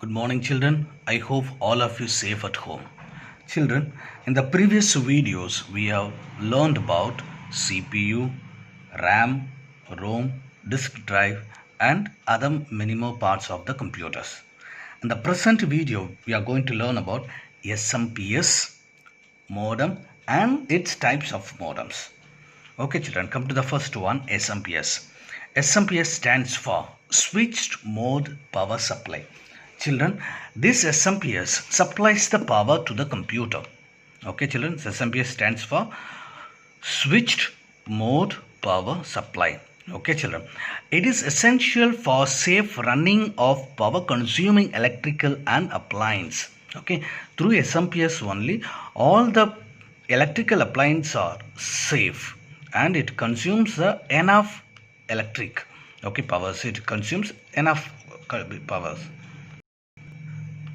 Good morning, children. I hope all of you safe at home. Children, in the previous videos, we have learned about CPU, RAM, ROM, disk drive, and other minimal parts of the computers. In the present video, we are going to learn about SMPS, modem, and its types of modems. Okay, children, come to the first one, SMPS. SMPS stands for Switched Mode Power Supply. Children, this SMPS supplies the power to the computer. Okay, children, SMPS stands for Switched Mode Power Supply. Okay, children, it is essential for safe running of power consuming electrical and appliance. Okay, through SMPS only, all the electrical appliances are safe and it consumes enough electric powers. It consumes enough powers.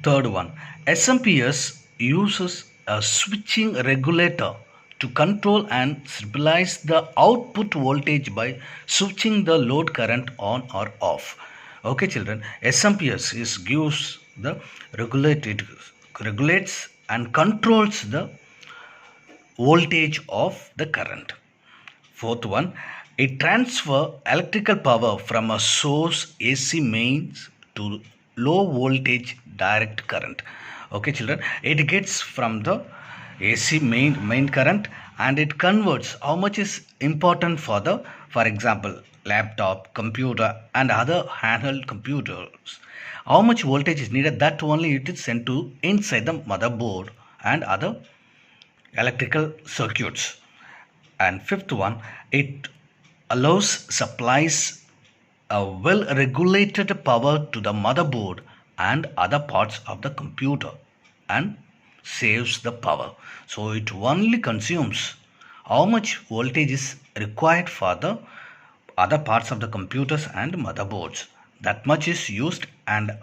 Third one, SMPS uses a switching regulator to control and stabilize the output voltage by switching the load current on or off. Okay, children, SMPS gives the regulates and controls the voltage of the current. Fourth one, it transfers electrical power from a source AC mains to low voltage direct current. Okay, children, it gets from the AC main current and it converts how much is important for example, laptop, computer and other handheld computers. How much voltage is needed, that only it is sent to inside the motherboard and other electrical circuits. And fifth one, it supplies a well regulated power to the motherboard and other parts of the computer and saves the power. So it only consumes how much voltage is required for the other parts of the computers and motherboards. That much is used and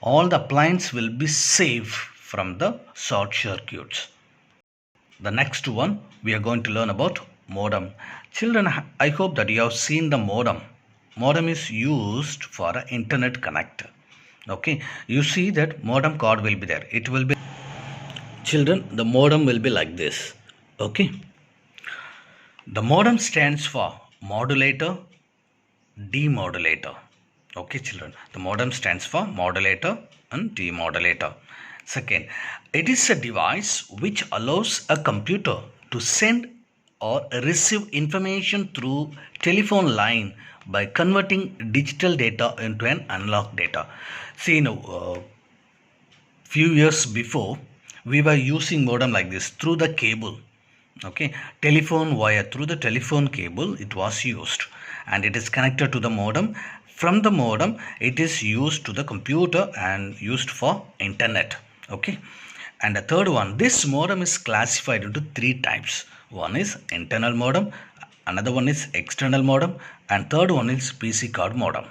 all the appliances will be safe from the short circuits. The next one, we are going to learn about modem. Children, I hope that you have seen the modem. Modem is used for an internet connect. Okay, you see that modem card will be there. It will be, children, the modem will be like this. Okay, the modem stands for modulator, demodulator. Okay, children, the modem stands for modulator and demodulator. Second, it is a device which allows a computer to send or receive information through telephone line by converting digital data into an analog data. See, few years before, we were using modem like this through the cable. Okay, telephone wire, through the telephone cable it was used and it is connected to the modem. From the modem, it is used to the computer and used for internet. Okay, and the third one, this modem is classified into three types. One is internal modem, another one is external modem, and third one is PC card modem.